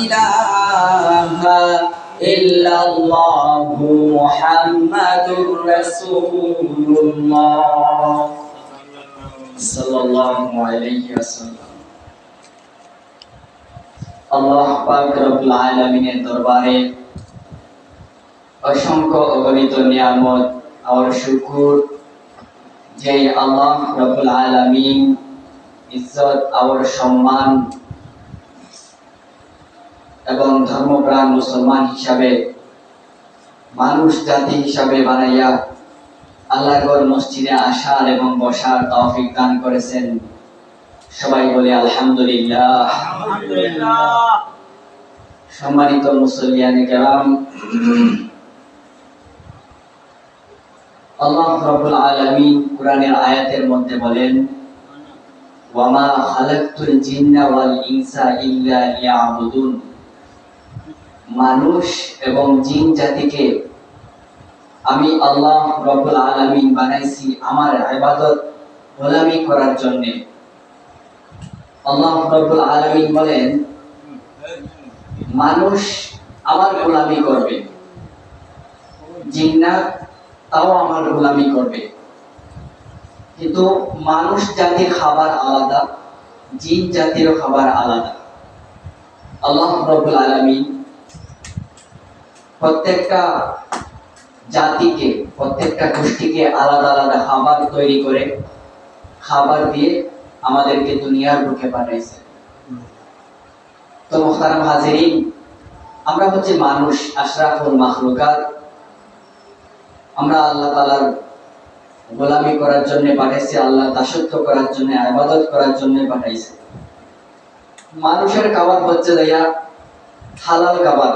ইলাহা ইল্লাল্লাহু মুহাম্মাদুর রাসূলুল্লাহ সাল্লাল্লাহু আলাইহি ওয়াসাল্লাম। আল্লাহ পাক রব্বুল আলামিনের দরবারে অসংখ্য অগণিত নিয়ামত আর শুকর যে আল্লাহ রব্বুল আলামিন ইজ্জত আর সম্মান এবং ধর্মপ্রাণ মুসলমান হিসাবে মানুষ জাতি হিসাবে বানাইয়া আল্লাহর মসজিদে আসার এবং বসার তৌফিক দান করেছেন। সবাই বলে আলহামদুলিল্লাহ। সম্মানিত মুসল্লিয়ানে কেরাম, আল্লাহ রাব্বুল আলামিন কোরআনের আয়াতের মধ্যে বলেন, ওয়ামা খালাকতুল জিন্না ওয়াল ইনসা ইল্লা লিয়াবুদুন। মানুষ এবং জিন জাতিকে আমি আল্লাহ রাব্বুল আলামিন বানাইছি আমার ইবাদত গোলামি করার জন্য। আল্লাহ রাব্বুল আলামিন বলেন, মানুষ আমার গোলামি করবে, জিন্নাত তাও আমার গোলামি করবে। কিন্তু মানুষ জাতির খাবার আলাদা, জিন জাতির খাবার আলাদা। আল্লাহ রাব্বুল আলামিন প্রত্যেকটা জাতিকে, প্রত্যেকটা গোষ্ঠীকে আলাদা আলাদা খাবার তৈরি করে খাবার দিয়ে আমাদেরকে দুনিয়ার বুকে পাঠাইছে। তো মুহতারাম হাজিরিন, আমরা হচ্ছে মানুষ, আশরাফুল মাখলুকাত। আমরা আল্লাহ তাআলার গোলামি করার জন্য পাঠাইছে, আল্লাহ দাসত্ব করার জন্য, ইবাদত করার জন্য পাঠাইছে। মানুষের খাবার হচ্ছে দয়া হালাল খাবার,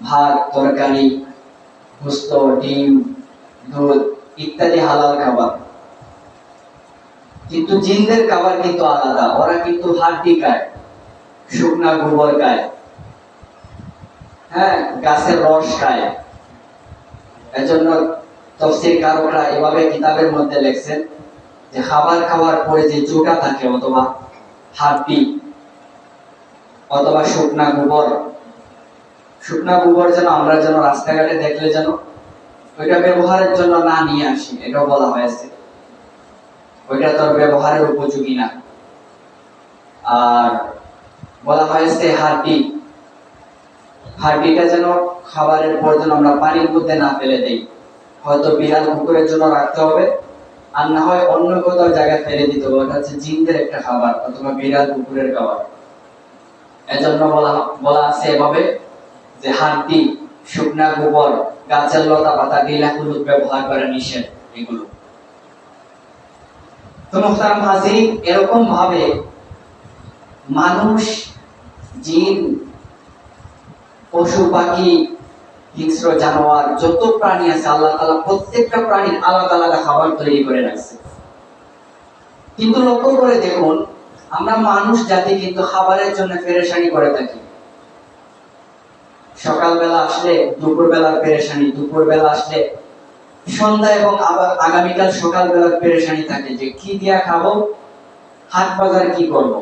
ভাত, তরকারি, গোশত, ডিম, দুধ ইত্যাদি হালাল খাবার। কিন্তু জিনদের খাবার কিন্তু আলাদা। ওরা কিন্তু হাড্ডি খায়, শুকনা গোবর খায়, হ্যাঁ, গাছের রস খায়। এজন্য তাফসীরকাররা এভাবে কিতাবের মধ্যে লিখছেন যে খাবার খাওয়ার পরে যে চুটা থাকে অথবা হাড্ডি অথবা শুকনা গোবর যেন আমরা যেন রাস্তাঘাটে দেখলে যেন ওইটা ব্যবহারের জন্য না নিয়ে আসি, এটাও বলা হয়েছে। ওইটা তোর ব্যবহারের উপযোগী না। আর বলা হয়েছে হাড্ডিটা যেন খাবারের পর যেন আমরা পানির মধ্যে না ফেলে দেই। হয়তো বিড়াল কুকুরের জন্য রাখতে হবে, আর না হয় অন্য কোথাও জায়গায় ফেলে দিতে হবে। ওটা হচ্ছে জিনদের একটা খাবার অথবা বিড়াল কুকুরের খাবার। এজন্য বলা আছে এভাবে যে হাড্ডি, শুকনা গোবর, গাছের লতা পাতা, ঢিলা হলুদ ব্যবহার করা নিষেধ এগুলো। তো মুহতারাম হাজিরিন, এরকম ভাবে মানুষ, জিন, পশু পাখি, হিংস্র জানোয়ার, যত প্রাণী আছে আল্লাহ তাআলা প্রত্যেকটা প্রাণীর আলাদা আলাদা খাবার তৈরি করে রাখছে। কিন্তু লক্ষ্য করে দেখুন, আমরা মানুষ জাতি কিন্তু খাবারের জন্য পেরেশানি করে থাকি। সকালবেলা আসলে দুপুরবেলার পেরেশানি, দুপুরবেলা আসলে সন্ধ্যা এবং আবার আগামীকাল সকালবেলার পেরেশানি থাকে যে কি দিয়া খাবো, হাট বাজার কি করব।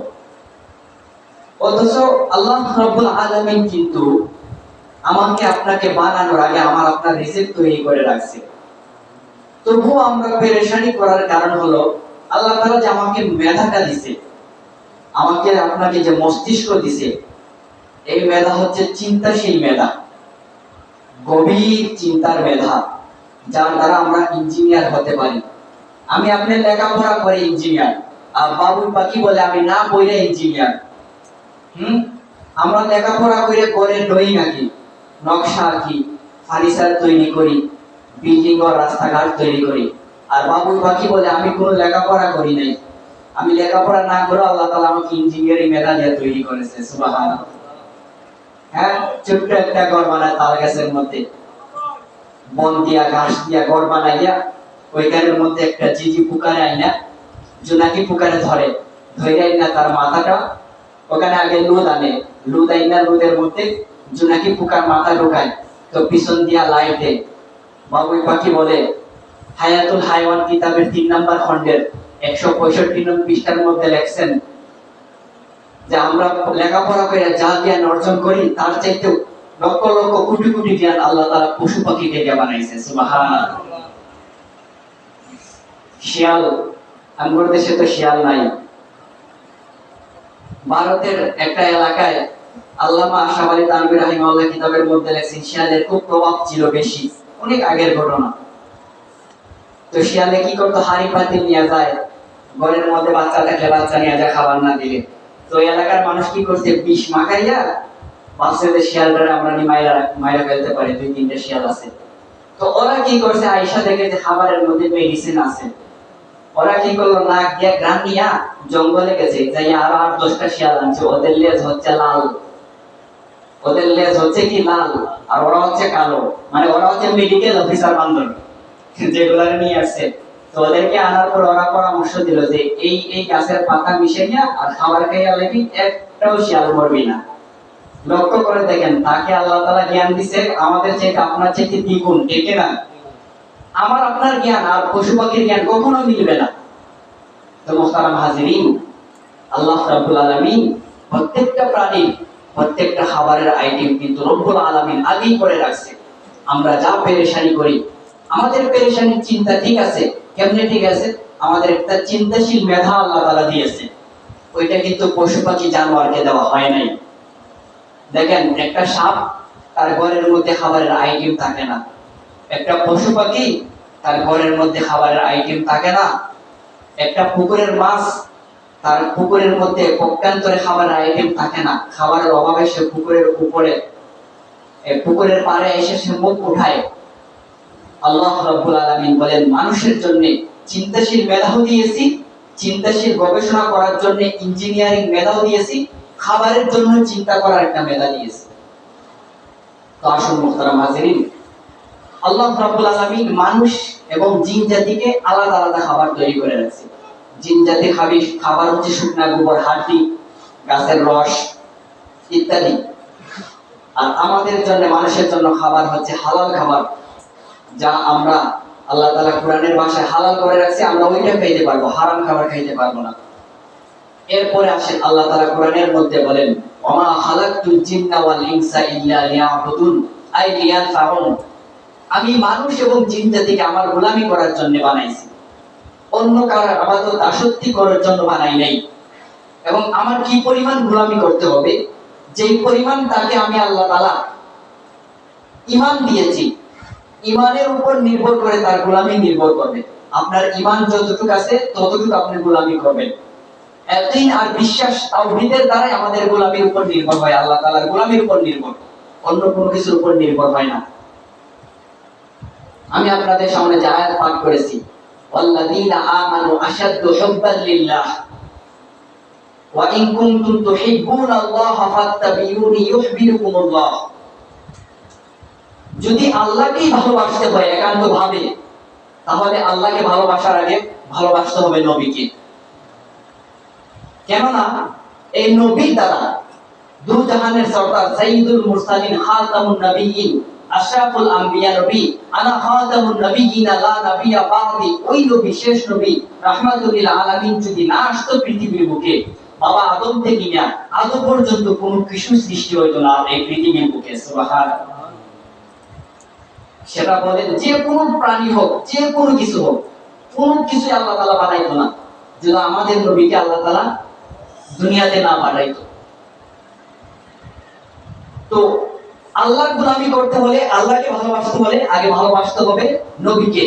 অথচ আল্লাহ রাব্বুল আলামিন কিন্তু আমাকে আপনাকে বানানোর আগে আমার আপনার রিজিক তৈরি করে রাখছে। তবুও আমরা পেরেশানি করার কারণ হলো আল্লাহ তাআলা যে আমাকে মেধাটা দিছে, আমাকে আপনাকে যে মস্তিষ্ক দিছে, এই মেধা হচ্ছে চিন্তাশীল মেধা, গভীর চিন্তার মেধা, যার দ্বারা আমরা ইঞ্জিনিয়ার হতে পারি। আমি আপনি লেখাপড়া করে ইঞ্জিনিয়ার, আর বাবুই পাখি বলে আমি না পড়ে ইঞ্জিনিয়ার। আমরা লেখাপড়া করে ড্রয়িং আঁকি, নকশা আঁকি, ফার্নিচার তৈরি করি, বিল্ডিং ও রাস্তাঘাট তৈরি করি। আর বাবুই পাখি বলে আমি কোনো লেখাপড়া করি নাই, আমি লেখাপড়া না করে আল্লাহ তাআলা আমাকে ইঞ্জিনিয়ারিং মেধা দিয়ে তৈরি করেছে। সুবহানাল্লাহ। হ্যাঁ, ছোট্ট একটা ঘর বানায় তাল গাছের মধ্যে, বন দিয়া ঘাস দিয়া ঘর বানাইয়া ওইখানের মধ্যে একটা জিজি পোকারে আইনা, জোনাকি পোকারে ধরে আইনা তার মাথাটা ওখানে আগে লুদ আনে, লুদ আইনা লুদের মধ্যে জোনাকি পোকার মাথা ঢোকায়, তো পিছন দিয়া লাইট দেয়। বাবুই পাখি বলে হায়াতুল হায়াওয়ান কিতাবের 3 নম্বর খণ্ডের 165 নম্বর পৃষ্ঠার মধ্যে লেখছেন যে আমরা লেখাপড়া করে যা জ্ঞান অর্জন করি তার চাইতে লক্ষ লক্ষ কোটি কোটি জ্ঞান আল্লাহ তাআলা পশু পাখিকে দিয়ে বানাইছে। সুবহানাল্লাহ। শিয়াল, আমাদের দেশে তো শিয়াল নাই। ভারতের একটা এলাকায় আল্লামা আশরাফ আলী থানভী রাহিমাহুল্লাহ কিতাবের মধ্যে লেখেন শিয়ালের খুব প্রভাব ছিল বেশি, অনেক আগের ঘটনা। তো শিয়ালে কি করতো, হাড়ি পাতিল নিয়ে যায়, ঘরের মধ্যে বাচ্চা থাকলে বাচ্চা নিয়ে যায় খাবার না দিলে। তো এলাকার মানুষ কি করছে, বিষ মাখাইয়া বাচ্চাদের শিয়ালটারে আমরা মাইরা ফেলতে পারি, 2-3টা শিয়াল আছে। তো ওরা কি করছে, আয়েশা দেখে যে খাবারের মধ্যে মেডিসিন আছে, ওরা কি করলো, নাক দিয়ে গ্রাম নিয়া জঙ্গলে গেছে, যাই আরো 8-10টা শিয়াল আনছে। ওদের লেজ হচ্ছে লাল, ওদের লেজ হচ্ছে কি লাল, আর ওরা হচ্ছে কালো, মানে ওরা হচ্ছে মেডিকেল অফিসার বান্ধব যেগুলারে নিয়ে আসছে। তো ওদেরকে আনার পর ওরা পরামর্শ দিল যে এই এই গাছের পাতা মিশাইয়া আর খাবার খাইয়া লাগি একটাও শিয়াল মরবি না। লক্ষ্য করে দেখেন, তাকে আল্লাহ তাআলা জ্ঞান দিছে আমাদের চাইতে, আপনার চাইতে দ্বিগুণ, ঠিক না? আমার আপনার জ্ঞান আর পশু পাখির জ্ঞান কখনো মিলবে না। তো মুহতারাম হাজিরিন, আল্লাহ রাব্বুল আলামিন প্রত্যেকটা প্রাণী, প্রত্যেকটা খাবারের আইটেম কিন্তু রব্বুল আলামিন আগেই করে রাখছে। আমরা যা পেরেশানি করি, আমাদের পেরেশানির চিন্তা ঠিক আছে, কেমনে ঠিক আছে, আমাদের একটা চিন্তাশীল মেধা আল্লাহ তাআলা দিয়েছে, ওইটা কিন্তু পশু পাখি জানোয়ারকে দেওয়া হয় নাই। দেখেন, একটা সাপ তার ঘরের মধ্যে খাবারের আইটেম থাকে না, একটা পশু পাখি তার ঘরের মধ্যে খাবারের আইটেম থাকে না, একটা পুকুরের মাছ তার পুকুরের মধ্যে পক্ষান্তরে খাবারের আইটেম থাকে না, খাবারের অভাবে সে পুকুরের উপরে পুকুরের পাড়ে এসে সে মুখ উঠায়। আল্লাহ রাব্বুল আলামিন বলেন, মানুষের জন্য চিন্তাশীল মেধাও দিয়েছি, চিন্তাশীল গবেষণা করার জন্য ইঞ্জিনিয়ারিং মেধাও দিয়েছি, খাবারের জন্য চিন্তা করার একটা মেধা দিয়েছি। তো আসুন মুহতারাম হাজিরিন, আল্লাহ রাব্বুল আলামিন মানুষ এবং জিন জাতিকে আলাদা আলাদা খাবার তৈরি করে রাখছে। জিন জাতি খাবার হচ্ছে শুকনা গোবর, হাড্ডি, গাছের রস ইত্যাদি। আর আমাদের জন্য, মানুষের জন্য খাবার হচ্ছে হালাল খাবার, যা আমরা আল্লাহ তাআলা কোরআনের ভাষায় হালাল করে রাখছে, আমরা ওইটা খাইতে পারবো, হারাম খাবার খাইতে পারবো না। এরপরে আসেন আল্লাহ তাআলা কোরআনের মধ্যে বলেন, ওমা খালাকতুল জিন্না ওয়াল ইনসা ইল্লা লিয়াবুদুন, আই লিয়ানফাউন, আমি মানুষ এবং জিন জাতিকে আমার গোলামি করার জন্য বানাইছি, অন্য কারো ইবাদত দাসত্ব করার জন্য বানাই নাই। এবং আমার কি পরিমাণ গোলামি করতে হবে, যেই পরিমাণ তাকে আমি আল্লাহ তাআলা ঈমান দিয়েছি, ঈমানের উপর নির্ভর করে তার গোলামি নির্ভর করবে। আপনার ঈমান যতটুকু আছে ততটুকু আপনি গোলামি করবেন। ইয়াকিন আর বিশ্বাস, তাওহীদের দ্বারাই আমাদের গোলামির উপর নির্ভর হয়, আল্লাহ তাআলার গোলামির উপর নির্ভর, অন্য কোনো কিছুর উপর নির্ভর হয় না। আমি আপনাদের সামনে যে আয়াত পাঠ করেছি, ওয়াল্লাযীনা আমানু আশাদ্দু হুব্বান লিল্লাহ ওয়া ইন কুনতুম তুহিব্বুনাল্লাহা ফাত্তাবিউনি ইউহিব্বুকুমুল্লাহ। যদি আল্লাহকেই ভালোবাসতে হয় একান্তভাবে, তাহলে আল্লাহকে ভালোবাসার আগে ভালোবাসতে হবে নবীকে। কেননা এই নবীর দ্বারা দু জাহানের সরদার সাইয়্যিদুল মুরসালিন খাতামুন নবিয়্যিন আশরাফুল আম্বিয়া নবী, আনা খাতামুন নবিয়্যিন লা নবিয়্যা বাদি, ওই নবী, শেষ নবী, রাহমাতুল লিল আলামিন যদি না আসতো পৃথিবীর বুকে, বাবা আদম থেকে নিয়ে আজ পর্যন্ত কোনো কিছু সৃষ্টি হইতো না এই পৃথিবীর বুকে। সুবহানাল্লাহ। সেটা বলেন যে কোনো প্রাণী হোক, যে কোনো কিছু হোক, কোনো কিছু আল্লাহ তাআলা বানাইতো না যদি আমাদের নবীকে আল্লাহ তাআলা দুনিয়াতে না পাঠাইতো। তো আল্লাহর গোলামি করতে হলে, আল্লাহকে ভালোবাসতে হলে আগে ভালোবাসতে হবে নবীকে,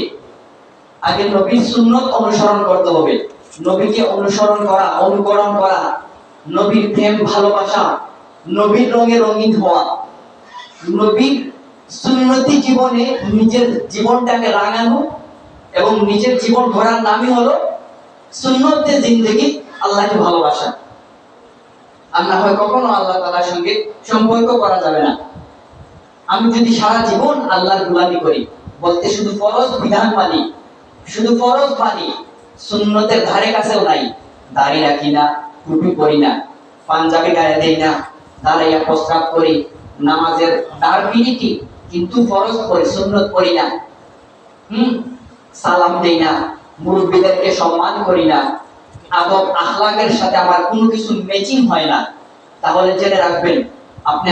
আগে নবীর সুন্নাত অনুসরণ করতে হবে। নবীকে অনুসরণ করা, অনুকরণ করা, নবীর প্রেম ভালোবাসা, নবীর রঙে রঙিন হওয়া, নবীর সুন্নতি জীবনে নিজের জীবনটাকে রাঙানো এবং নিজের জীবন গড়ার নামই হলো সুন্নতে জিন্দেগি, আল্লাহকে ভালোবাসা। আর না হয় কখনো আল্লাহ তাআলার সঙ্গে সম্পর্ক করা যাবে না। আমি যদি সারা জীবন আল্লাহর গোলামি করি, বলতে শুধু ফরজ বিধান মানি, শুধু ফরজ মানি, সুন্নতের ধারে কাছেও নাই, দাড়ি রাখি না, টুপি পরি না, পাঞ্জাবি গায়ে দেই না, দাঁড়াইয়া প্রস্রাব করি, নামাজের দাঁড় পিরিটি, কিন্তু ফরজ পড়ি, সুন্নত পড়ি না, সালাম দেই না, মুরব্বিদেরকে সম্মান করি না, আদব আখলাকের সাথে আমার কোনো কিছু ম্যাচিং হয় না, তাহলে জেনে রাখবেন আপনি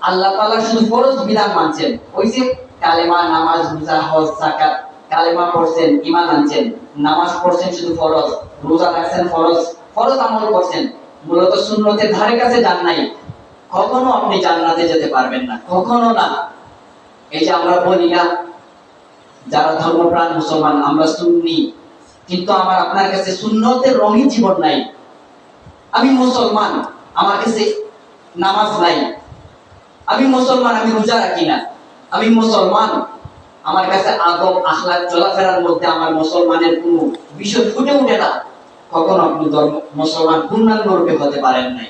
আল্লাহ তাআলা শুধু ফরজ বিধান মানছেন, ওই যে কালেমা, নামাজ, রোজা, হজ, যাকাত, কালেমা পড়ছেন, ঈমান আনছেন, নামাজ পড়ছেন শুধু ফরজ, রোজা রাখছেন ফরজ, ফরজ আমল করছেন, মূলত সুন্নতের ধারে কাছে যান নাই, কখনো আপনি জান্নাতে যেতে পারবেন না, কখনো না। এই যে আমরা বলি না, যারা ধর্মপ্রাণ মুসলমান আমরা সুন্নি, কিন্তু আমার আপনার কাছে সুন্নতের রঙই জীবন নাই। আমি মুসলমান, আমার কাছে নামাজ নাই। আমি মুসলমান, আমি রোজা রাখি না। আমি মুসলমান, আমার কাছে আদব আখলাক চলাফেরার মধ্যে আমার মুসলমানের কোনো বিষয় ফুটে ওঠে না। কখনো আপনি মুসলমান পূর্ণাঙ্গ রূপে হতে পারেন নাই।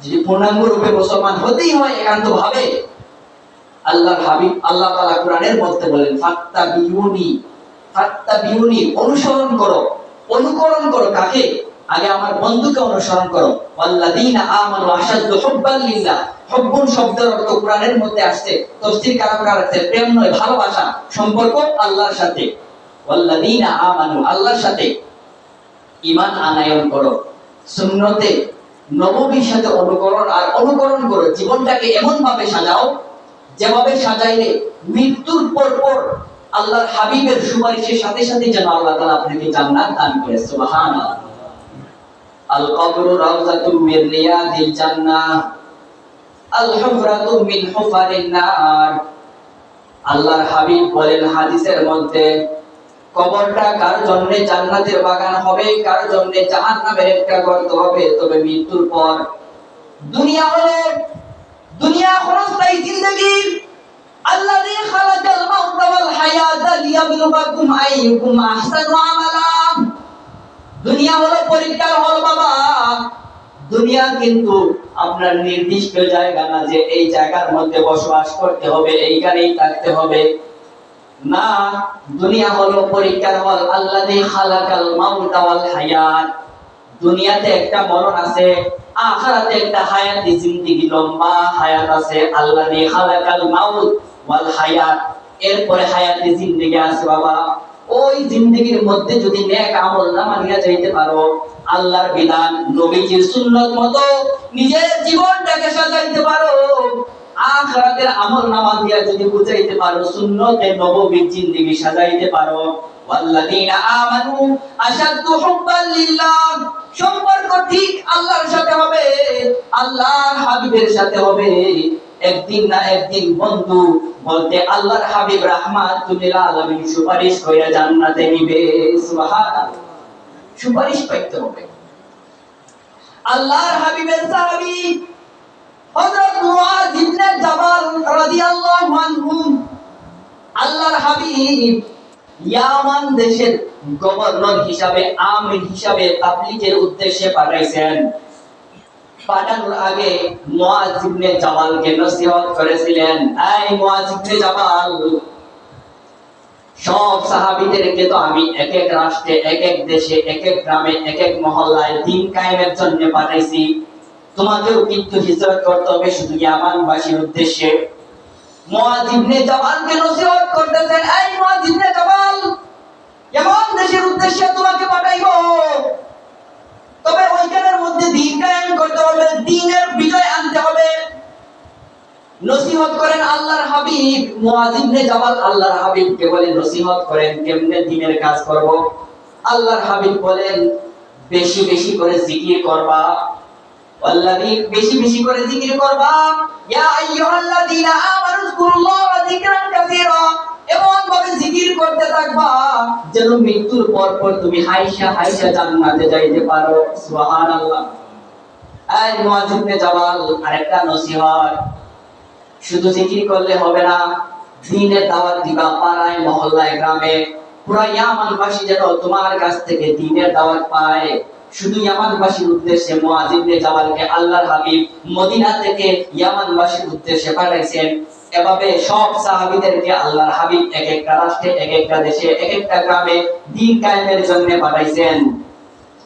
যদি পূর্ণাঙ্গ রূপে মুসলমান হতেই হয় একান্ত ভাবে, আল্লাহর হাবিব আল্লাহ তাআলা কোরআনের মধ্যে বলেন ফাত্তাবিউনি, অনুসরণ করো, অনুকরণ করো কাকে? আগে আমার বন্ধুকে অনুসরণ করো। ওয়াল্লাযীনা আমানু আশাদ্দু হুব্বান লিল্লাহ, হুব্বুন শব্দের অর্থ কোরআনের মধ্যে আসছে, তাফসীর কালামরা আছে প্রেম নয়, ভালোবাসা, সম্পর্ক আল্লাহর সাথে। ওয়াল্লাযীনা আমানু, আল্লাহর সাথে ঈমান আনয়ন করো, সুন্নতে নববীর সাথে অনুকরণ করো, জীবনটাকে এমন ভাবে সাজাও যেভাবে সাজাইলে মৃত্যুর পর আল্লাহর হাবিবের সুপারিশের সাথে সাথে যেন আল্লাহ তাআলা আপনাকে জান্নাত দান করে। সুবহানাল্লাহ। আল কবরু রাউযাতুম মির রিয়াদিল জান্নাহ, আল হুফরাতু মিন হুফারিন নার। আল্লাহর হাবিব বলেন হাদিসের মধ্যে, কবরটা কার জন্য জান্নাতের বাগান হবে, কার জন্য জাহান্নামের একটা গর্ত হবে। তবে মৃত্যুর পর দুনিয়া ক্ষণস্থায়ী জিন্দেগি, আল্লাযী খালাকাল মাউতা ওয়াল হায়াতা লিয়াবলুয়াকুম আইয়ুকুম আহসানু আমালা। দুনিয়া হলো পরীক্ষার হল বাবা। দুনিয়া কিন্তু আপনার নির্দিষ্ট জায়গা না যে এই জায়গার মধ্যে বসবাস করতে হবে, এইখানেই থাকতে হবে, না। দুনিয়া হলো পরীক্ষার হল। আল্লাযী খালাকাল মাউতা ওয়াল হায়াত, দুনিয়াতে একটা মরণ আছে, আখিরাতে একটা হায়াতি জিন্দেগি, লম্বা হায়াত আছে। আল্লাযী খালাকাল মাউত ওয়াল হায়াত, এরপরে হায়াতি জিন্দেগি আছে বাবা। ওই জিন্দেগির মধ্যে যদি নেক আমল নামা নিয়ে যাইতে পারো, আল্লাহর বিধান নবীজির সুন্নাত মতো নিজের জীবনটাকে সাজাইতে পারো, আখিরাতের আমল নামা দিয়ে যদি বুঝাইতে পারো, সুন্নতে নববীর জিন্দেগি সাজাইতে পারো, ওয়াল্লাযীনা আমানু আশাদ্দু হুব্বান লিল্লাহ, সম্পর্ক ঠিক আল্লাহর সাথে হবে, আল্লাহর হাবিবের সাথে হবে। একদিন না একদিন বন্ধু বলতে আল্লাহর হাবিব রাহমাতুল লিল আলামিন সুপারিশ কইরা জান্নাতে নিবে। সুবহানাল্লাহ। সুপারিশ পাইতে হবে। আল্লাহর হাবিবের সাহাবী হযরত মুআয ইবনে জাবাল রাদিয়াল্লাহু আনহু, আল্লাহর হাবিব ইয়ামান দেশের গভর্নর হিসাবে, আমির হিসাবে তাবলীগের উদ্দেশ্যে পাঠাইছেন। পাঠানোর আগে মুআয ইবনে জাবালকে নসিহত করেছিলেন, এই মুআয ইবনে জাবাল, সব সাহাবীদেরকে তো আমি এক এক রাষ্ট্রে, এক এক দেশে, এক এক গ্রামে, এক এক মহল্লায় দ্বীন কায়েমের জন্য পাঠাইছি, তোমাকেও কিন্তু হিজরত করতে হবে শুধু ইয়ামানবাসীর উদ্দেশ্যে। মুআয ইবনে জাবালকে নসিহত করতেছেন, এই মুআয ইবনে জাবাল, ইয়ামান দেশের উদ্দেশ্যে তোমাকে পাঠাইবো, তবে ওইখানের মধ্যে দ্বীন কায়েম করতে হবে, দ্বীনের বিজয় আনতে হবে। নসিহত করেন আল্লাহর হাবিব। মুআয ইবনে জাবাল আল্লাহর হাবিবকে বলেন, নসিহত করেন কেমনে দ্বীনের কাজ করব। আল্লাহর হাবিব বলেন, বেশি বেশি করে জিকির করবা, ওয়াল্লাযী, বেশি বেশি করে জিকির করবা, ইয়া আইয়ুহাল্লাযীনা আমানু যকুরুল্লাহা যিকরান কাসীরা, এমন ভাবে জিকির করতে থাকবা যেন মৃত্যুর পর তুমি হাইসা হাইসা জান্নাতে যাইতে পারো। সুবহানাল্লাহ। এই মুআয ইবনে জাবাল, আরেকটা নসিহত, শুধু জিকির করলে হবে না, দ্বীনের দাওয়াত দিবা পাড়ায়, মহল্লায়, গ্রামে। পুরা ইয়ামানবাসী যেন তোমার কাছ থেকে দ্বীনের দাওয়াত পায়। শুধু ইয়ামানবাসীর উদ্দেশ্যে মুআয ইবনে জাবালকে আল্লাহর হাবিব মদিনা থেকে ইয়ামানবাসীর উদ্দেশ্যে পাঠাইছেন। এভাবে সব সাহাবীদেরকে আল্লাহর হাবিব এক একটা রাষ্ট্রে, এক একটা দেশে, এক একটা গ্রামে দ্বীন কায়েমের জন্য পাঠাইছেন।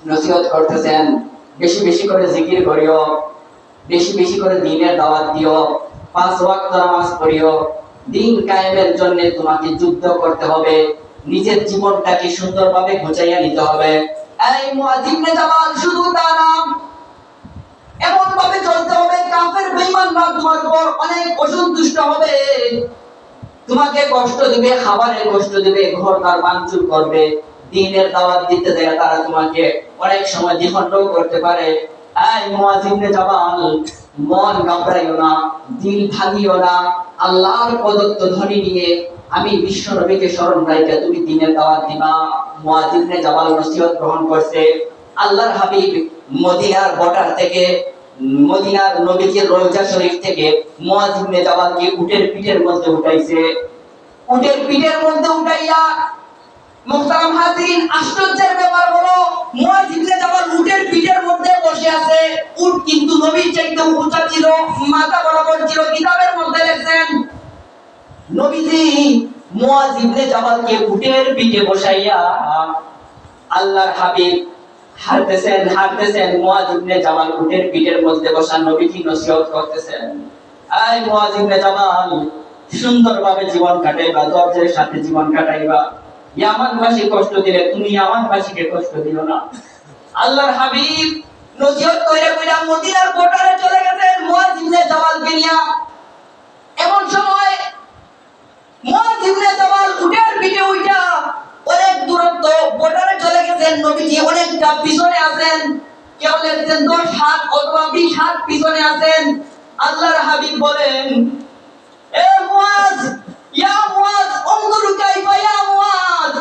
নসিহত করতেছেন, বেশি বেশি করে জিকির করিও, বেশি বেশি করে দ্বীনের দাওয়াত দিও, 5 ওয়াক্ত নামাজ পড়িও, দ্বীন কায়েমের জন্য তোমাকে যুদ্ধ করতে হবে, নিজের জীবনটাকে সুন্দরভাবে গোছাইয়া নিতে হবে। এই মুআয ইবনে জাবাল শুধু তা না, এমন ভাবে চলতে হবে কাফের বেঈমানরা তোমার উপর অনেক অসন্তুষ্ট হবে, তোমাকে কষ্ট দিবে, খাবারের কষ্ট দিবে, ঘরবার ভাঙচুর করবে, দ্বীনের দাওয়াত দিতে যায় তারা তোমাকে অনেক সময় দ্বিখণ্ড করতে পারে। এই মুআয ইবনে জাবাল, মন ঘাবড়াইও না, দিল ভাঙিও না, আল্লাহর প্রদত্ত ধ্বনি নিয়ে আমি বিশ্ব নবীকে স্মরণ রাখে তুমি দ্বীনের দাওয়াত দিবা। মুআয ইবনে জাবাল নসিহত গ্রহণ করছে। আল্লাহর হাবিব মদিনার বর্ডার থেকে, মদিনার নবীজির রওজা শরীফ থেকে মুআয ইবনে জাবালকে উটের পিঠের মধ্যে উঠাইছে। উটের পিঠের মধ্যে উঠাইয়া, মুহতারাম হাজিরিন, আশ্চর্যের ব্যাপার হলো মুআয ইবনে জাবাল উটের পিঠের মধ্যে বসে আছে। উট কিন্তু নবীর চাইতে উঁচা ছিল, মাথা বরাবর ছিল। কিতাবের মধ্যে লেখেন নবীজি মুআয ইবনে জাবালকে উটের পিঠে বসাইয়া আল্লাহর হাবিব হাঁটতেছেন, মুআয ইবনে জাবাল উটের পিঠের মধ্যে বসা নবীজি নসিহত করতেছেন। এই মুআয ইবনে জাবাল, সুন্দরভাবে জীবন কাটাইবা, ধৈর্যের সাথে জীবন কাটাইবা। ইয়ামানবাসী কষ্ট দিলে তুমি ইয়ামানবাসীকে কষ্ট দিও না। আল্লাহর হাবিব নসিহত কইরা কইরা মদিনার বর্ডারে চলে গেছেন মুআয ইবনে জাবালকে নিয়া। এমন সময় মুআয ইবনে জাবাল উটের পিঠে উঠা অনেক দূরত্ব বর্ডারে চলে গেছেন, নবীজি অনেকটা পিছনে আছেন, কেউ লেখছেন 10 হাত অথবা 20 হাত পিছনে আছেন। আল্লাহর হাবিব বলেন, এ মুআয, ইয়া মুআয, অনজুর কাইফা ইয়া মুআয,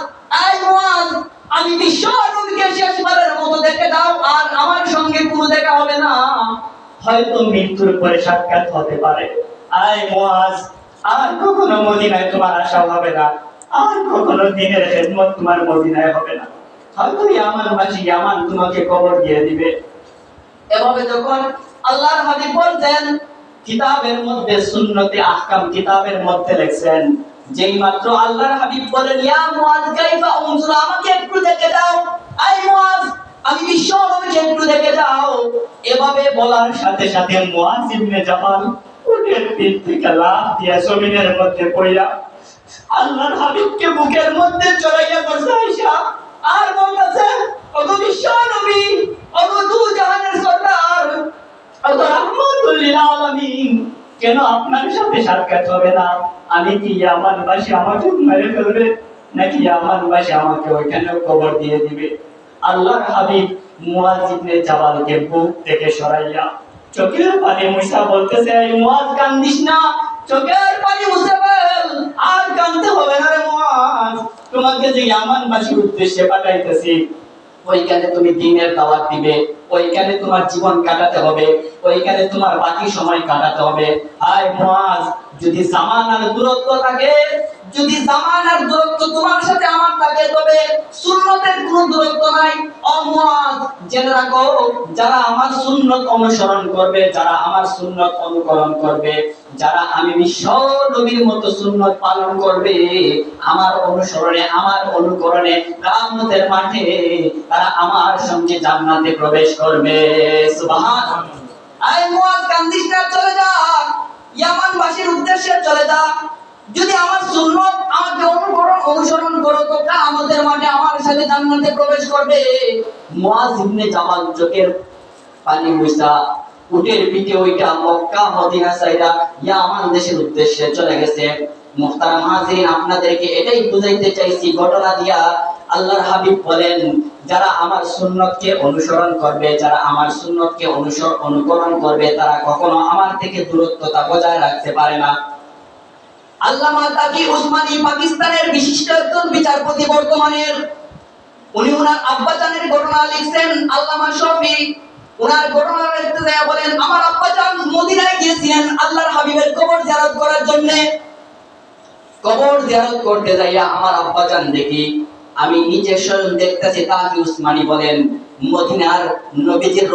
এই মুআয, আমি বিশ্ব নবীকে শেষবারের মতো দেখে দাও, আর আমার সঙ্গে কোনো দেখা হবে না, হয়তো মৃত্যুর পরে সাক্ষাৎ হতে পারে। এই মুআয, আর কখনো মদিনায় তোমার আসা হবে না, আর কখনো দ্বীনের খেদমত তোমার মদিনায় হবে না, হয়তো ইয়ামানবাসী ইয়ামান তোমাকে কবর দিয়ে দিবে। এভাবে যখন আল্লাহর হাবিব বলতেন, কিতাবের মধ্যে সুন্নতে আহকাম কিতাবের মধ্যে লেখছেন, যেই মাত্র আল্লাহর হাবিব বলেন, ইয়া মুআয কাইফা উনজুর, আমাকে একটু দেখে দাও, এই মুআয, আমি বিশ্ব নবীকে একটু দেখে দাও, এভাবে বলার সাথে সাথে মুআয ইবনে জাবাল উটের পিঠ থেকে লাফ দিয়ে জমিনের মধ্যে পড়া আল্লাহর হাবিবকে বুকের মধ্যে জড়াইয়া বসাইয়া আর বলতেছে, ওগো বিশ্ব নবী, ওগো দু জাহানের সরদার, ওগো রাহমাতুল লিল আলামিন, কেন আপনার সাথে সাক্ষাৎ হবে না? আমি কি ইয়ামানবাসী আমাকে মেরে ফেলবে, নাকি ইয়ামানবাসী আমাকে ওইখানে কবর দিয়ে দিবে? আল্লাহর হাবিব মুআয ইবনে জাবালকে বুক থেকে সরাইয়া চোখের পানি মুছা বলতেছে, এই মুআয কান্দিস না, চোখের পানি মুছে ফেল, আর কাঁদতে হবে না রে মুআয, তোমাকে যে ইয়ামানবাসীর উদ্দেশ্যে পাঠাইতেছি, ওইখানে তুমি দ্বীনের দাওয়াত দিবে, ওইখানে তোমার জীবন কাটাতে হবে, ওইখানে তোমার বাকি সময় কাটাতে হবে। আয় মুআয, যদি জামানার দূরত্ব থাকে, যদি জামানার দূরত্ব তোমার সাথে আমার থাকে, তবে সুন্নতের কোনো দূরত্ব নাই। ও মুআয, জেনে রাখো, যারা আমার সুন্নত অনুসরণ করবে, যারা আমার সুন্নত অনুকরণ করবে, যারা আমি বিশ্ব নবীর মতো সুন্নত পালন করবে, আমার অনুসরণে, আমার অনুকরণে কিয়ামতের মাঠে তারা আমার সঙ্গে জান্নাতে প্রবেশ করবে। সুবহানাল্লাহ। আয় মুআয, কান্দিস না, চলে যা, ইয়ামানবাসীর উদ্দেশ্যে চলে যা। যদি আমার সুন্নত আমাকে অনুসরণ করো, তো কিয়ামতের মাঠে আমার সাথে জান্নাতে প্রবেশ করবে। মুআয ইবনে জাবাল চোখের পানি মুছা উটের পিঠে ওইটা মক্কা মদিনা সাইরা ইয়ামান দেশের উদ্দেশ্যে চলে গেছে। মুহতারাম হাজিরিন, আপনাদেরকে এটাই বুঝাইতে চাইছি ঘটনা দিয়া। আল্লাহর হাবিব বলেন, যারা আমার সুন্নতকে অনুসরণ করবে, যারা আমার সুন্নতকে অনুকরণ করবে, তারা কখনো আমার থেকে দূরত্বতা বজায় রাখতে পারে না। আল্লামা তাকি উসমানী পাকিস্তানের বিশিষ্ট একজন বিচারপতি বর্তমানের, উনি ওনার আব্বাজানের ঘটনা লিখছেন। আল্লামা শফি ওনার ঘটনা লিখতে যায় বলেন, আমার আব্বাজান মদিনায় গিয়েছিলেন আল্লাহর হাবিবের কবর জিয়ারত করার জন্য। কবর জিয়ারত করতে যাইয়া আমার আব্বাজান দেখি, আমি নিজে স্বয়ং দেখতেছি, তাকি উসমানী বলেন, মদিনার নবীজির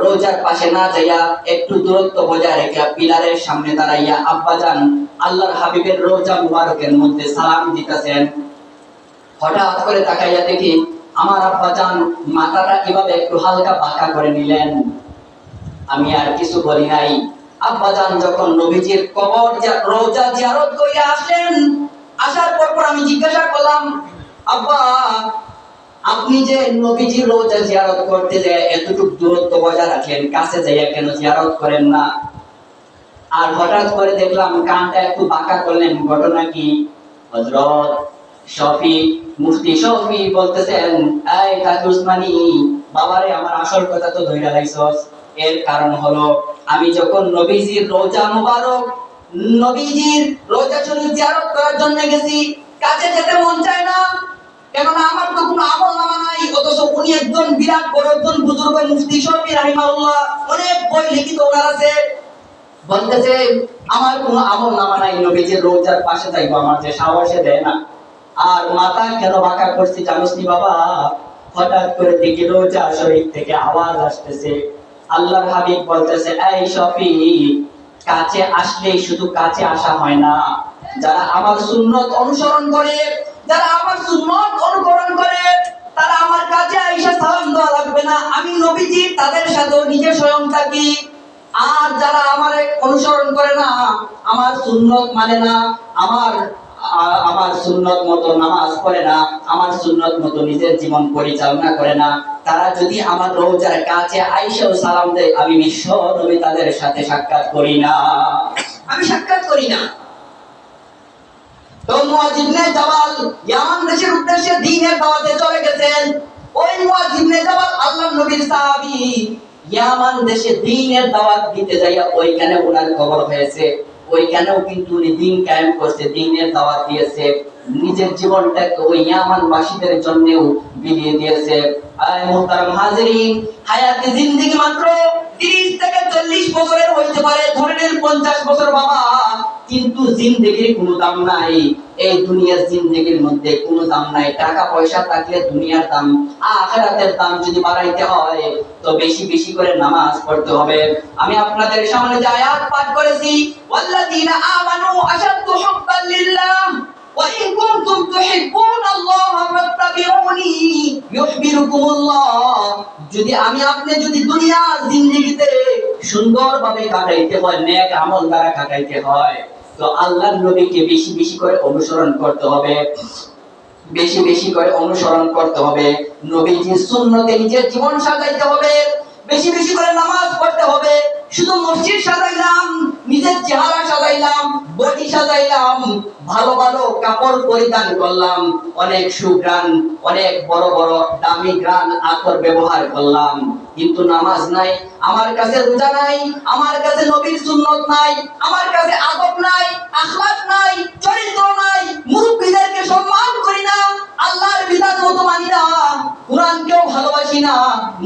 রোজার পাশে না যাইয়া একটু দূরত্ব বজায় রেখে পিলারের সামনে দাঁড়াইয়া আব্বাজান আল্লাহর হাবিবের রওজা মুবারকের মধ্যে সালাম দিতেছেন। হঠাৎ করে তাকাইয়া দেখি আমার আব্বাজান মাথাটা এভাবে একটু হালকা বাঁকা করে নিলেন। আমি আর কিছু বলি নাই। আব্বাজান যখন নবীজির কবর রওজা জিয়ারত করে আসলেন, আসার পর আমি জিজ্ঞাসা করলাম, আব্বা, আপনি যে নবীজির রওজা জিয়ারত করতে যায় এতটুকু দূরত্ব বজায় রাখেন, কাছে যাইয়া কেন জিয়ারত করেন না? আর হঠাৎ করে দেখলাম কানটা একটু বাঁকা করলেন, ঘটনা কি? হযরত শফি, মুফতি শফি বলতেছেন, এই তাকি উসমানী, বাবারে আমার আসল কথা তো ধইরা লাইছস। এর কারণ হলো আমি যখন নবীজির রওজা মুবারক, নবীজির রওজা শরীফ জিয়ারত করার জন্য গেছি, কাছে যেতে মন চায় না, কেননা আমার তো কোনো আমল নামা নাই। অথচ উনি একজন বিরাট বড় একজন বুজুর্গ মুফতি শফি রাহিমাহুল্লাহ, অনেক বই লিখিত ওনার আছে। বলতেছে আমার কোনো আমল নামা নাই, নবীজির রওজার পাশে যাইবো আমার যে সাহসে দেয় না। আর মাথা কেন বাঁকা করছি জানোস নি বাবা? হঠাৎ করে দেখি রওজা শরীফ থেকে আওয়াজ আসতেছে, আল্লাহর হাবিব বলতেছে, এই শফি, কাছে আসলেই শুধু কাছে আসা হয় না, যারা আমার সুন্নত অনুসরণ করে, যারা আমার সুন্নত অনুকরণ করে, তারা আমার কাছে আইসা সালাম দেওয়া লাগবে না, আমি নবীজি তাদের সাথেও নিজে স্বয়ং থাকি। আর যারা আমার অনুসরণ করে না, আমার সুন্নত মানে না, আমার আমার সুন্নত মতো নামাজ পড়ে না, আমার সুন্নত মতো নিজের জীবন পরিচালনা করে না, তারা যদি আমার রওজার কাছে আইসাও সালাম দেয়, আমি বিশ্ব নবী তাদের সাথে সাক্ষাৎ করি না, আমি সাক্ষাৎ করি না। তো মুআয ইবনে জাবাল ইয়ামান দেশের উদ্দেশ্যে দ্বীনের দাওয়াতে চলে গেছেন। ওই মুআয ইবনে জাবাল আল্লাহর নবীর সাহাবী, ইয়ামান দেশে দ্বীনের দাওয়াত দিতে যাইয়া ওইখানে ওনার কবর হয়েছে। ওইখানেও কিন্তু উনি দ্বীন কায়েম করতে, দ্বীনের দাওয়াত দিয়েছে, নিজের জীবনটাকে ওই ইয়ামানবাসীদের জন্যও বিলিয়ে দিয়েছে। আয় মুহতারাম হাজিরিন, হায়াতে জিন্দেগি মাত্র 30 থেকে 40 বছরের হইতে পারে, ধরে নেন 50 বছর বাবা, কিন্তু জিন্দেগির কোনো দাম নাই। এই দুনিয়ার জিন্দেগির মধ্যে কোনো দাম নাই। টাকা পয়সা থাকলে দুনিয়ার দাম, আখিরাতের দাম যদি বাড়াইতে হয় তো বেশি বেশি করে নামাজ পড়তে হবে। আমি আপনাদের সামনে যে আয়াত পাঠ করেছি, ওয়াল্লাযীনা আমানু আশাদ্দু হুব্বান লিল্লাহ ওয়া ইন কুনতুম তুহিব্বুনাল্লাহা ফাত্তাবিউনি ইউহিব্বুকুমুল্লাহ, যদি আমি আপনি যদি দুনিয়ার জিন্দেগিতে সুন্দরভাবে কাটাইতে হয়, নেক আমল দ্বারা কাটাইতে হয়, তো আল্লাহর নবীকে বেশি বেশি করে অনুসরণ করতে হবে, বেশি বেশি করে অনুসরণ করতে হবে, নবীজির সুন্নতে নিজের জীবন সাজাইতে হবে, বেশি বেশি করে নামাজ পড়তে হবে। শুধু মসজিদ সাজাইলাম, নিজের চেহারা সাজাইলাম, বডি সাজাইলাম, ভালো ভালো কাপড় পরিধান করলাম, অনেক সুগ্রান, অনেক বড় বড় দামি গ্রান আতর ব্যবহার করলাম, কিন্তু নামাজ নাই, আমার কাছে রোজা নাই, আমার কাছে নবীর সুন্নত নাই, আমার কাছে আদব নাই, আখলাক নাই, চরিত্র নাই, মুরব্বিদেরকে সম্মান করি না, আল্লাহর বিধান মতো মানি না, কোরআনকেও ভালোবাসি না,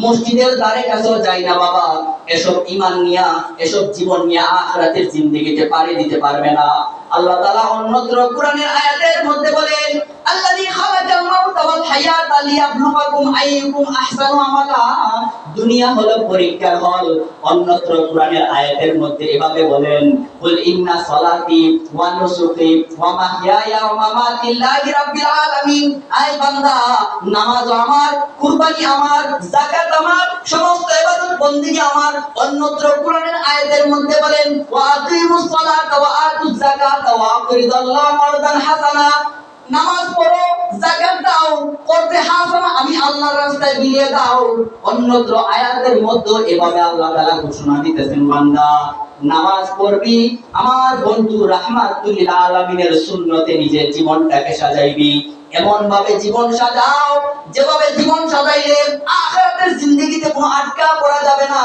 মসজিদের দ্বারে কাছেও যাই না বাবা, এসব ঈমান নিয়া, এসব জীবন নিয়া আখিরাতের জিন্দেগিতে পাড়ি দিতে পারবে না। আল্লাহ তাআলা অন্যত্র কোরআনের আয়াতের মধ্যে বলেন, আল্লাযী খালাকাল মাউতা ওয়াল হায়াতা লিয়াবলুয়াকুম আইয়ুকুম আহসানু আমালা, দুনিয়া হলো পরীক্ষার হল। অন্যত্র কোরআনের আয়াতের মধ্যে এভাবে বলেন, কুল ইন্না সলাতি ওয়া নুসুকি ওয়া মাহইয়ায়া ওয়া মামাতি লিল্লাহি রাব্বিল আলামিন, আয় বান্দা, নামাজ আমার, কুরবানি আমার, যাকাত আমার, সমস্ত ইবাদত বندگی আমার। অন্যত্র কোরআনের আয়াতের মধ্যে বলেন, ওয়া আকিমুস সালাতা ওয়া আতুজ যাকাতা ওয়া আকরিদাল্লাহ কারদান হাসানা, নামাজ পড়ো, যাকাত দাও, করতে হাসানা আমি আল্লাহর রাস্তায় বিলিয়ে দাও। অন্যত্র আয়াতের মধ্যে এভাবে আল্লাহ তাআলা ঘোষণা দিতেছেন, বান্দা নামাজ পড়বি, আমার বন্ধু রাহমাতুল লিল আলামিনের সুন্নতে নিজের জীবনটাকে সাজাইবি, এমন ভাবে জীবন সাজাও যেভাবে জীবন সাজাইলে আখিরাতের জিন্দেগিতে কোনো আটকা পড়া যাবে না।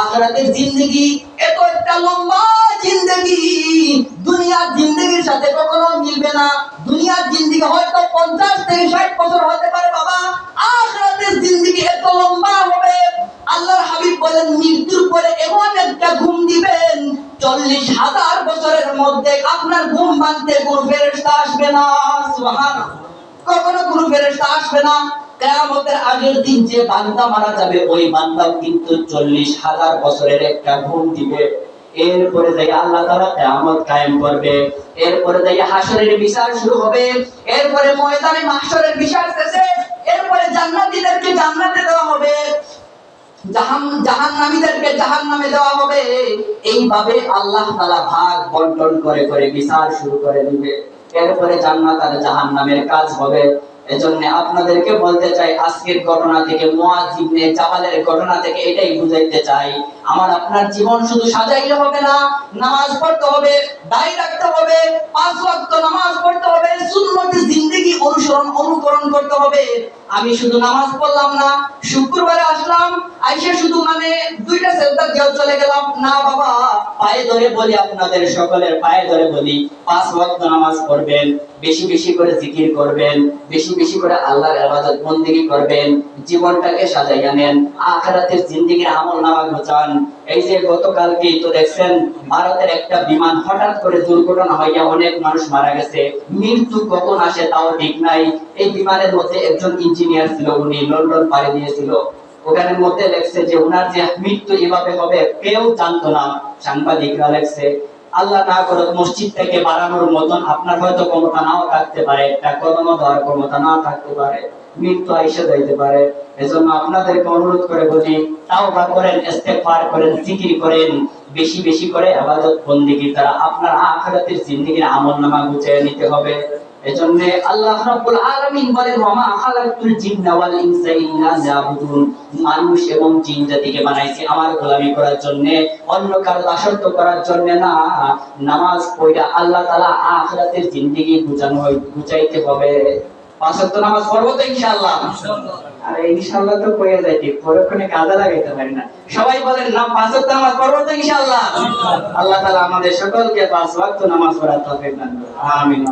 আখিরাতের জিন্দেগি এত একটা লম্বা জিন্দেগি, দুনিয়ার জিন্দেগির সাথে কখনো মিলবে না। দুনিয়ার জিন্দেগি হয়তো 50 থেকে 60 বছর হতে পারে বাবা, আখিরাতের জিন্দেগি এত লম্বা হবে। আল্লাহর হাবিব বলেন, মৃত্যুর পরে এমন একটা ঘুম দিবেন, 40,000 বছরের মধ্যে আপনার ঘুম ভাঙতে কোনো ফেরেশতা আসবে না। সুবহানাল্লাহ, কখনো কোনো ফেরেশতা আসবে না। কিয়ামতের আগের দিন যে বান্দা মারা যাবে, ওই বান্দাও কিন্তু 40,000 বছরের একটা ঘুম দিবে। এরপরে যাই আল্লাহ তাআলা কিয়ামত কায়েম করবে, এরপরে যাই হাসরের বিচার শুরু হবে, এরপরে ময়দানে মাহশরের বিচার শেষে, এরপরে জান্নাতীদেরকে জান্নাতে দেওয়া হবে, জাহান্নামীদেরকে জাহান্নামে দেওয়া হবে। এইভাবে আল্লাহ তাআলা ভাগ বন্টন করে করে বিচার শুরু করে দিবে। এরপরে জান্নাত আর জাহান্নামের কাজ হবে। এজন্য আপনাদেরকে বলতে চাই, আজকের ঘটনা থেকে, মুআয ইবনে জাবালের ঘটনা থেকে এটাই বুঝাইতে চাই, আমার আপনার জীবন শুধু সাজাইলে হবে না, নামাজ পড়তে হবে, দাঁড়িয়ে রাখতে হবে, 5 ওয়াক্ত নামাজ পড়তে হবে, সুন্নতে জিন্দেগি অনুকরণ করতে হবে। আমি শুধু নামাজ পড়লাম না, শুক্রবারে আসলাম, আইসা শুধু দুইটা সেজদা দিয়ে চলে গেলাম না বাবা। পায়ে ধরে বলি, আপনাদের সকলের পায়ে ধরে বলি, 5 ওয়াক্ত নামাজ পড়বেন, বেশি বেশি করে জিকির করবেন, বেশি বেশি করে আল্লাহর ইবাদত বন্দেগী করবেন, জীবনটাকে সাজাইয়া নেন, আখিরাতের জিন্দেগির আমলনামা গোছান। এই যে গতকালকেই তো দেখছেন, ভারতের একটা বিমান হঠাৎ করে দুর্ঘটনা হইয়া অনেক মানুষ মারা গেছে। মৃত্যু কখন আসে তাও ঠিক নাই। এই বিমানের মধ্যে একজন ইঞ্জিনিয়ার ছিল, উনি লন্ডন পাড়ি দিয়েছিল। ওখানের মধ্যে লেখছে যে উনার যে মৃত্যু এভাবে হবে কেউ জানতো না, সাংবাদিকরা লেখছে। আল্লাহ না করে মসজিদ থেকে বাড়ানোর মতন আপনার হয়তো ক্ষমতা নাও থাকতে পারে, একটা কদম দেওয়ার ক্ষমতা নাও থাকতে পারে, মৃত্যু আইসা যাইতে পারে। এজন্য আপনাদেরকে অনুরোধ করে বলি, তাওবা করেন, ইস্তেগফার করেন, জিকির করেন, বেশি বেশি করে ইবাদত বন্দেগী দ্বারা আপনার আখিরাতের জিন্দেগির আমলনামা গুছিয়ে নিতে হবে। এজন্য আল্লাহ রাব্বুল আলামিন বলেন, ওয়ামা খালাকতুল জিন্না ওয়াল ইনসা ইল্লা লিয়াবুদুন, মানুষ এবং জিন জাতিকে বানাইছি আমার গোলামি করার জন্য, অন্য কারো দাসত্ব করার জন্য না। নামাজ পড়া আল্লাহ তাআলা আখিরাতের জিন্দেগি গুছাইতে হবে। 5 ওয়াক্ত নামাজ পড়বো তো ইনশাআল্লাহ। আরে ইনশাআল্লাহ তো কইয়া যাইতে, পরক্ষণে কাজে লাগাইতে পারি না। সবাই বলেন না, 5 ওয়াক্ত নামাজ পড়বো তো ইনশাআল্লাহ। আল্লাহ তাআলা আমাদের সকলকে 5 ওয়াক্ত নামাজ পড়ার তৌফিক দান করুন। আমিন।